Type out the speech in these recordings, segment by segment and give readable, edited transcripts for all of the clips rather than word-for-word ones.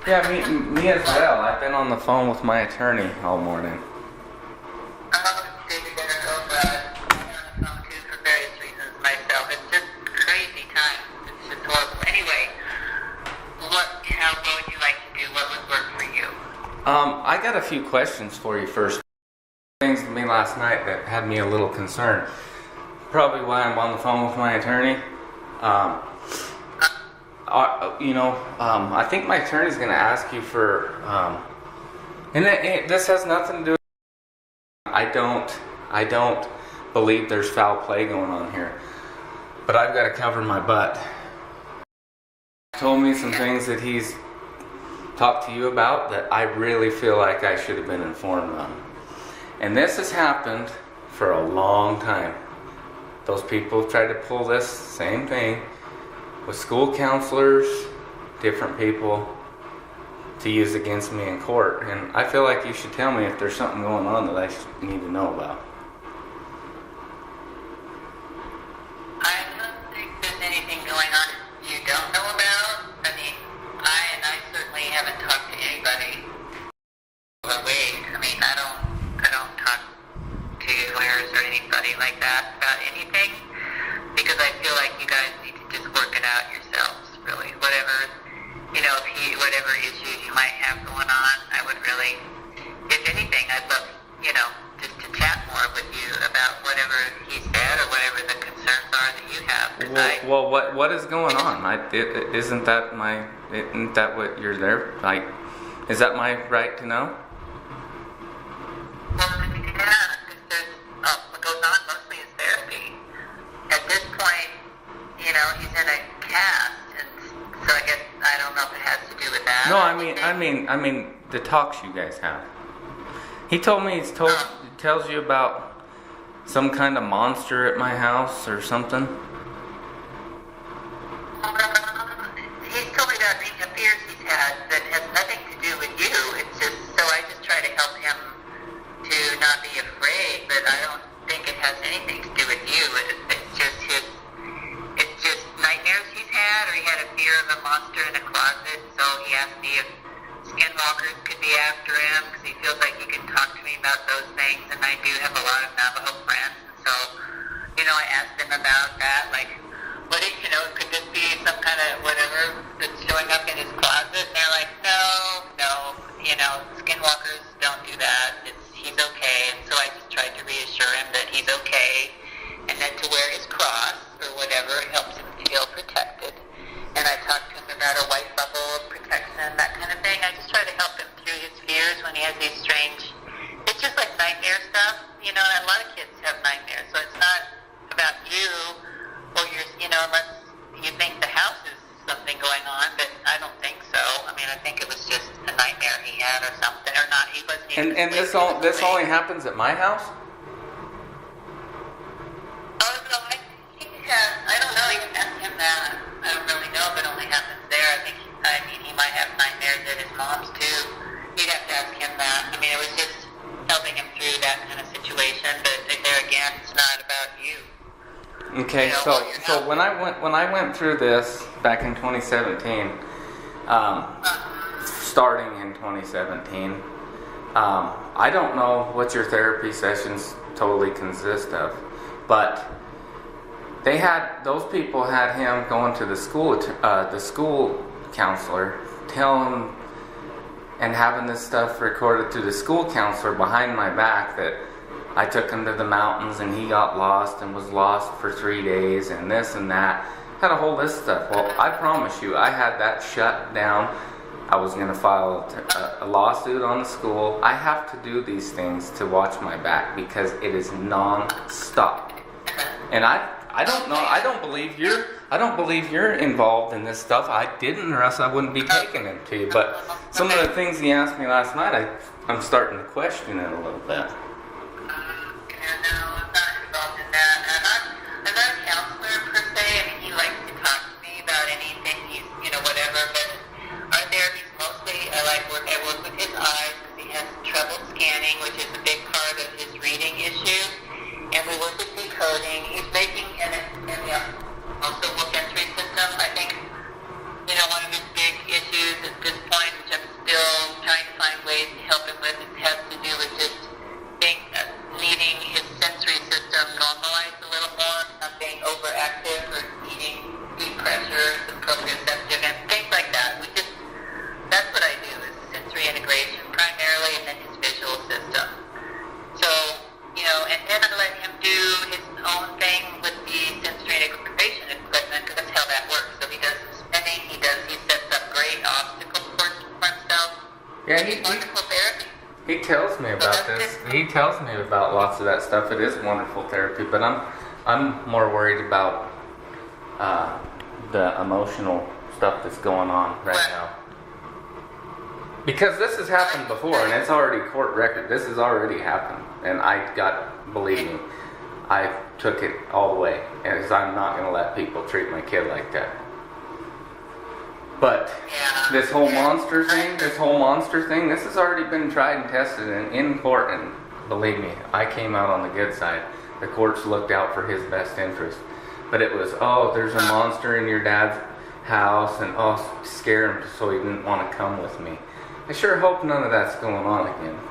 Yeah, me as well. I've been on the phone with my attorney all morning. David, I'm on the phone too for various reasons myself. It's just crazy time. It's just horrible. Anyway, how would you like to do? What would work for you? I got a few questions for you first. Things to me last night that had me a little concerned. Probably why I'm on the phone with my attorney. I think my attorney's going to ask you for, this has nothing to do with, I don't believe there's foul play going on here, but I've got to cover my butt. He told me some things that he's talked to you about that I really feel like I should have been informed on. And this has happened for a long time. Those people have tried to pull this same thing with school counselors, different people, to use against me in court. And I feel like you should tell me if there's something going on that I need to know about. I don't think there's anything going on you don't know about. I mean, I certainly haven't talked to anybody. But wait, I mean, I don't talk to lawyers or anybody like that about anything, because I feel like you guys need to just work it out yourselves, really. Whatever issues you might have going on, I would really, if anything, I'd love, just to chat more with you about whatever he said or whatever the concerns are that you have. What is going on? Isn't that what you're there? Like, is that my right to know? Well, yeah, what goes on mostly is therapy. At this point, he's in a cast, and so I guess I don't know if it has to do with that. No, I mean the talks you guys have. He told me he tells you about some kind of monster at my house or something. He's told me that the fears he's had that has nothing to do with you. It's just, so I just try to help him to not be afraid, but I don't think it has anything to do with you. It's just nightmares he's had, or he had a fear of a monster in a closet, so he asked me if skinwalkers could be after him, because he feels like he can talk to me about those things, and I do have a lot of Navajo friends, and so, I asked him about that, like, could this be some kind of whatever that's showing up in his closet? And they're like, no, skinwalkers don't do that. He's okay. And so I just tried to reassure him that he's okay, and that to wear his cross or whatever helps him feel protected. And I talked to him about a white bubble of protection, that kind of thing. I just try to help him through his fears when he has these strange, it's just like nightmare stuff, and a lot of kids have nightmares, so it's not about you or unless you think the house is something going on, but I don't think so. I mean, I think it was just a nightmare he had or something, or not. He wasn't even And this only happens at my house? Oh, no, I don't know. You can ask him that. I don't really know if it only happens there. He might have nightmares at his mom's too. You'd have to ask him that. I mean, it was just helping him through that kind of situation, but there again, it's not about you. Okay, so when I went through this back in 2017, starting in 2017, I don't know what your therapy sessions totally consist of, but those people had him going to the school counselor, telling him and having this stuff recorded to the school counselor behind my back that I took him to the mountains and he got lost and was lost for 3 days and this and that. Had a whole list of stuff. Well, I promise you, I had that shut down. I was going to file a lawsuit on the school. I have to do these things to watch my back because it is non-stop. And I don't know. I don't believe you're involved in this stuff. I didn't, or else I wouldn't be taking it to you. But some of the things he asked me last night, I'm starting to question it a little bit. No, I'm not involved in that. I'm not a counselor per se. I mean, he likes to talk to me about anything. He's, whatever. But our therapy's mostly, I work with his eyes because he has trouble scanning, which is a big part of his reading issue. And we work with decoding. He's making, and also work entry system. I think, one of his big issues at this point, which I'm Yeah, It's wonderful therapy. he tells me about this. He tells me about lots of that stuff. It is wonderful therapy, but I'm more worried about the emotional stuff that's going on right now. Because this has happened before, and it's already court record. This has already happened, and believe me, I took it all the way, as I'm not going to let people treat my kid like that. But this whole monster thing, this has already been tried and tested in court, and believe me, I came out on the good side. The courts looked out for his best interest. But it was, there's a monster in your dad's house, and scare him so he didn't want to come with me. I sure hope none of that's going on again. No,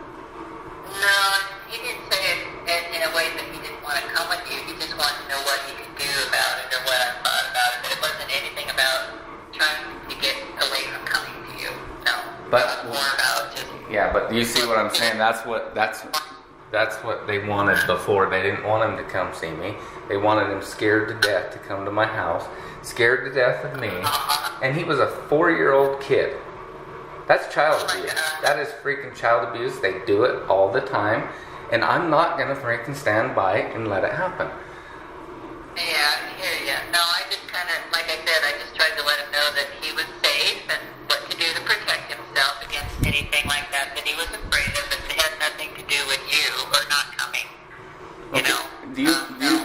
he didn't say it in a way that he didn't want to come with you. He just wanted to know what he could do about it or what I thought about it. But it wasn't anything about trying to get away from coming to you. No. But more about just... Yeah, but you see what I'm saying? That's what they wanted before. They didn't want him to come see me. They wanted him scared to death to come to my house, scared to death of me. And he was a 4-year-old kid. That's child abuse. That is freaking child abuse. They do it all the time. And I'm not going to freaking stand by and let it happen. Yeah, I hear you. No, I just kind of, like I said, I just tried to let him know that he was safe and what to do to protect himself against anything like that he was afraid of. It had nothing to do with you or not coming. You know?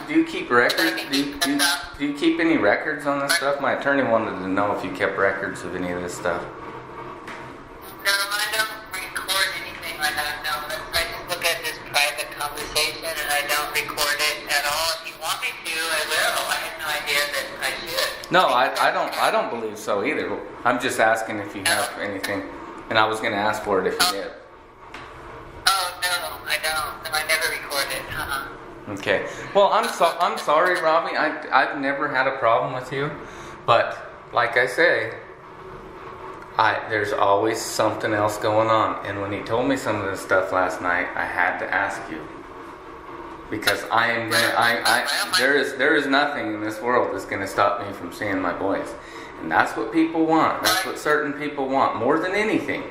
Do you keep records? Do you keep any records on this stuff? My attorney wanted to know if you kept records of any of this stuff. No, I don't record anything like that. No, I just look at this private conversation and I don't record it at all. If you want me to, I will. I had no idea that I should. No, I don't believe so either. I'm just asking if you have anything, and I was going to ask for it if you did. Oh no, I don't. No, I never record it. Okay. Well, I'm sorry, Robbie. I've never had a problem with you, but like I say, there's always something else going on. And when he told me some of this stuff last night, I had to ask you. Because there is nothing in this world that's going to stop me from seeing my boys. And that's what people want. That's what certain people want more than anything.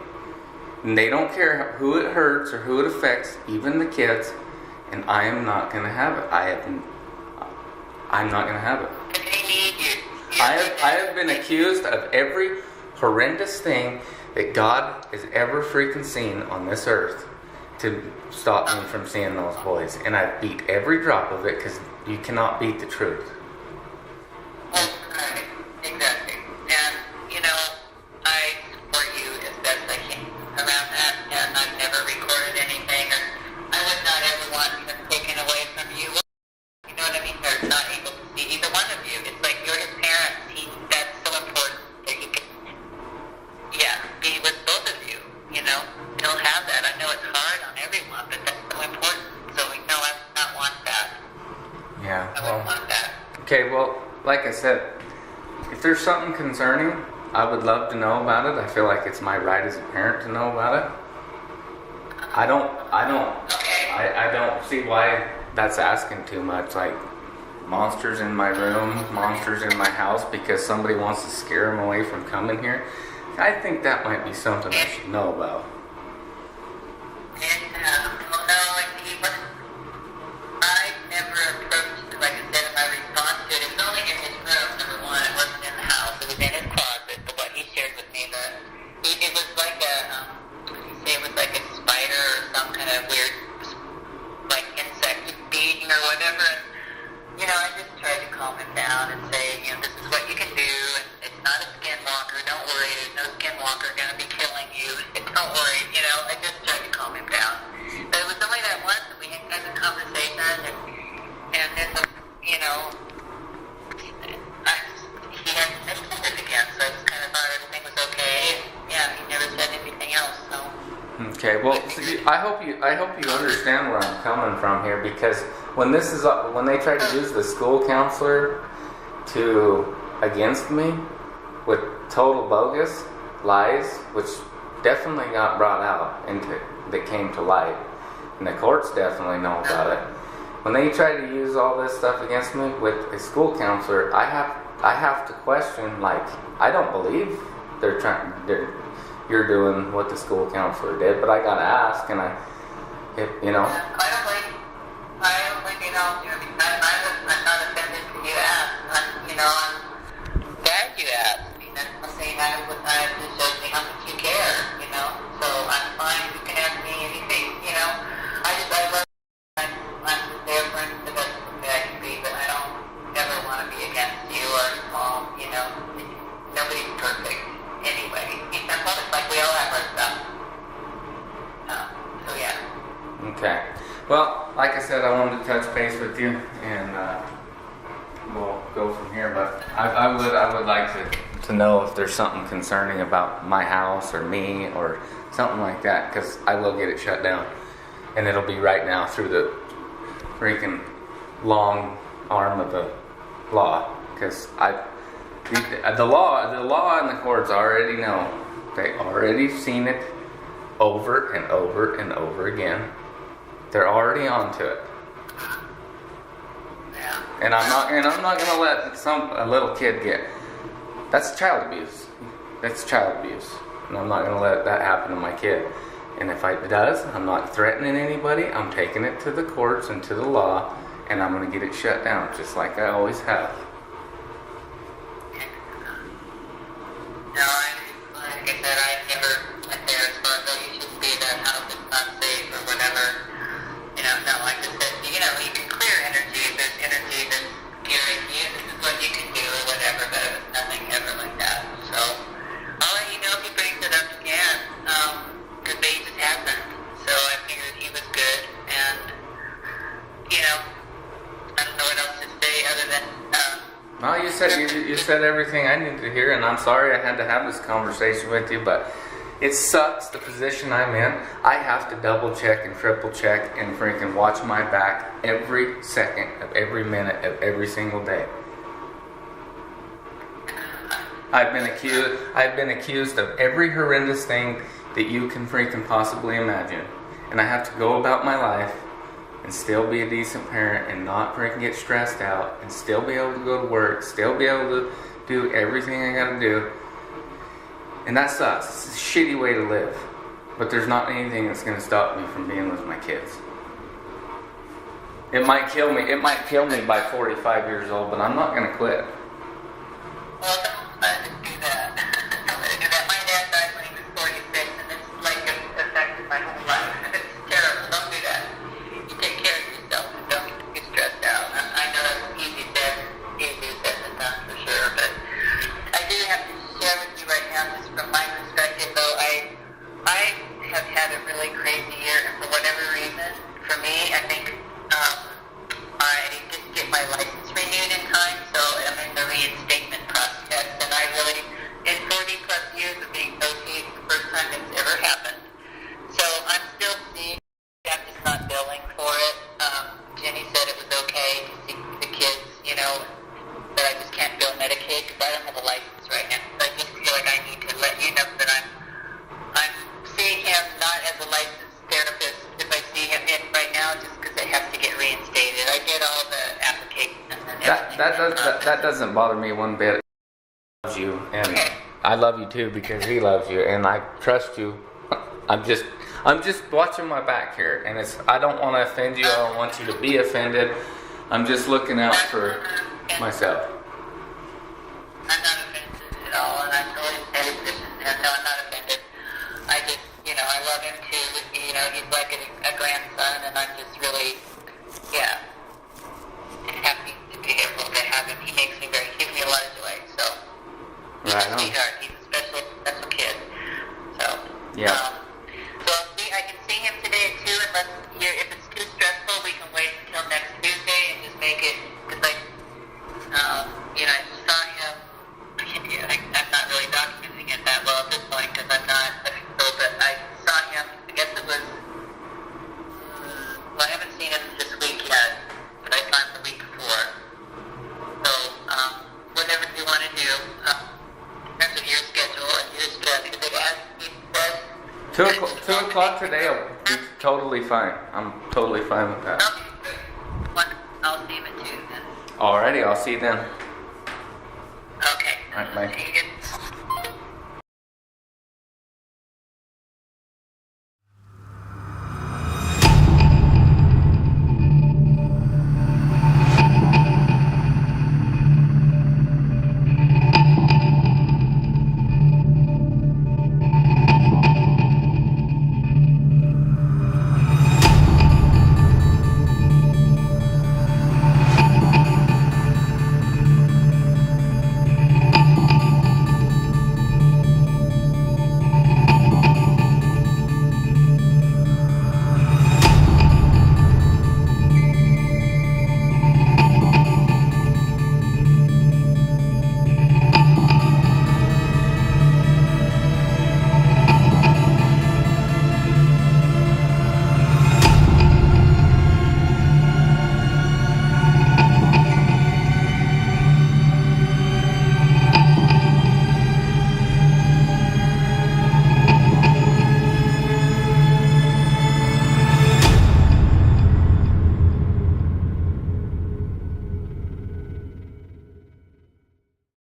And they don't care who it hurts or who it affects, even the kids. And I am not going to have it. I'm not going to have it. I have been accused of every horrendous thing that God has ever freaking seen on this earth to stop me from seeing those boys. And I beat every drop of it because you cannot beat the truth. Right, exactly. And, you know, I support you as best I can around that. And I've never recorded anything, or I would not ever want them taken away from you. You know what I mean? They're not able to see either one of you. It's like you're his parents. That's so important that he can, be with both of you. You know, he'll have that. I know it's hard on everyone, but that's so important. So no, I would not want that. Yeah. I wouldn't want that. Okay. Well, like I said, if there's something concerning, I would love to know about it. I feel like it's my right as a parent to know about it. I don't see why that's asking too much. Like monsters in my room, monsters in my house because somebody wants to scare them away from coming here. I think that might be something I should know about. I never approached, like I said in my response to it, it was only in his room, number one. It wasn't in the house, it was in his closet, but what he shared with me, it was like it was like a spider or some kind of weird, like insect being or whatever. And, I just tried to calm him down and say, this is what you can do, and it's not a skinwalker, don't worry, there's no skinwalker going to be killing you, don't worry, I just tried to calm him down. But it was only that once that we had a conversation, and then, he hadn't mentioned it again, so I just kind of thought everything was okay, and he never said anything else, so. Okay, well, I hope you understand where I'm coming from here, because when they try to use the school counselor against me with total bogus lies, which definitely got brought out that came to light, and the courts definitely know about it. When they try to use all this stuff against me with a school counselor, I have to question, like, I don't believe they're you're doing what the school counselor did, but I gotta ask, and you know. I don't blame you. I'm not offended that you asked. I'm glad you asked. I mean, that's something I just shows me how much you care, you know. So I'm fine. You can ask me anything, you know. I love. I'm just there for the best that I can be, but I don't ever want to be against you or mom, you know. Nobody's perfect anyway. It's like we all have our stuff. So yeah. Okay. Well, like I said, I wanted to touch base with you, and we'll go from here. But I would like to know if there's something concerning about my house or me or something like that, because I will get it shut down, and it'll be right now through the freaking long arm of the law, because the law and the courts already know. They already seen it over and over and over again. They're already onto it. Yeah. And I'm not gonna let a little kid get. That's child abuse. That's child abuse. And I'm not gonna let that happen to my kid. And if it does, I'm not threatening anybody. I'm taking it to the courts and to the law, and I'm gonna get it shut down, just like I always have. No, like I said, I never went there as far as, oh, you shouldn't be in that house, it's not safe or whatever. You know, no, like I said, you know, you can clear energy. There's energy that's giving you, this is what you can do or whatever, but it was nothing ever like that. So, I'll let you know if he brings it up again, because they just happened. So I figured he was good, and, you know, I don't know what else to say other than, No, you said everything I needed to hear, and I'm sorry I had to have this conversation with you, but it sucks the position I'm in. I have to double check and triple check and freaking watch my back every second of every minute of every single day. I've been accused of every horrendous thing that you can freaking possibly imagine, and I have to go about my life and still be a decent parent and not freaking get stressed out and still be able to go to work, still be able to do everything I gotta do. And that sucks. It's a shitty way to live. But there's not anything that's gonna stop me from being with my kids. It might kill me by 45 years old, but I'm not gonna quit. well, don't do that. Don't let it do that. My dad died when he was 46, and it's like affected my whole life. It's terrible. Don't do that. You take care of yourself and don't get stressed out. I know that's easier said than done for sure, but I do have to share with you right now, just from my perspective, though, I have had a really crazy year, and for whatever reason, for me, I think I didn't get my license renewed in time, so I'm in the reinstatement process, and I really, in 40 plus years of being OT, it's the first time it's ever happened. So I'm still seeing, I'm just not billing for it. Jenny said it was okay to see the kids, you know, but I just can't bill Medicaid because I don't have a license right now. So I just feel like I need to let you know that I'm seeing him not as a licensed therapist if I see him in right now, just because I have to get reinstated. I did all the applications and everything. That doesn't bother me one bit. I love you, and Okay. I love you too because he loves you, and I trust you. I'm just watching my back here, and I don't want to offend you. I don't want you to be offended. I'm just looking out for myself. I'm not offended at all, and I totally understand his position. And no, I'm not offended. I just, you know, I love him too. You know, he's like a grandson, and I'm just really, yeah, happy to be able to have him. He gives me a lot of joy. So he's Right a on. sweetheart. He's a special kid. So Yeah. So I can see him today at 2, unless if it's too stressful, we can wait until next Tuesday and just make it, because you know, I saw him, I'm not really documenting it that well at this point because I'm not official, but I saw him, I guess it was, well, I haven't seen him this week yet, but I saw him the week before. So, whatever you want to do, in terms of your schedule and your stress, because it has to be said. 2 o'clock today will be totally fine. I'm totally fine with that. I'll see him at 2 then. Alrighty, I'll see you then. Okay. Alright, bye. See you.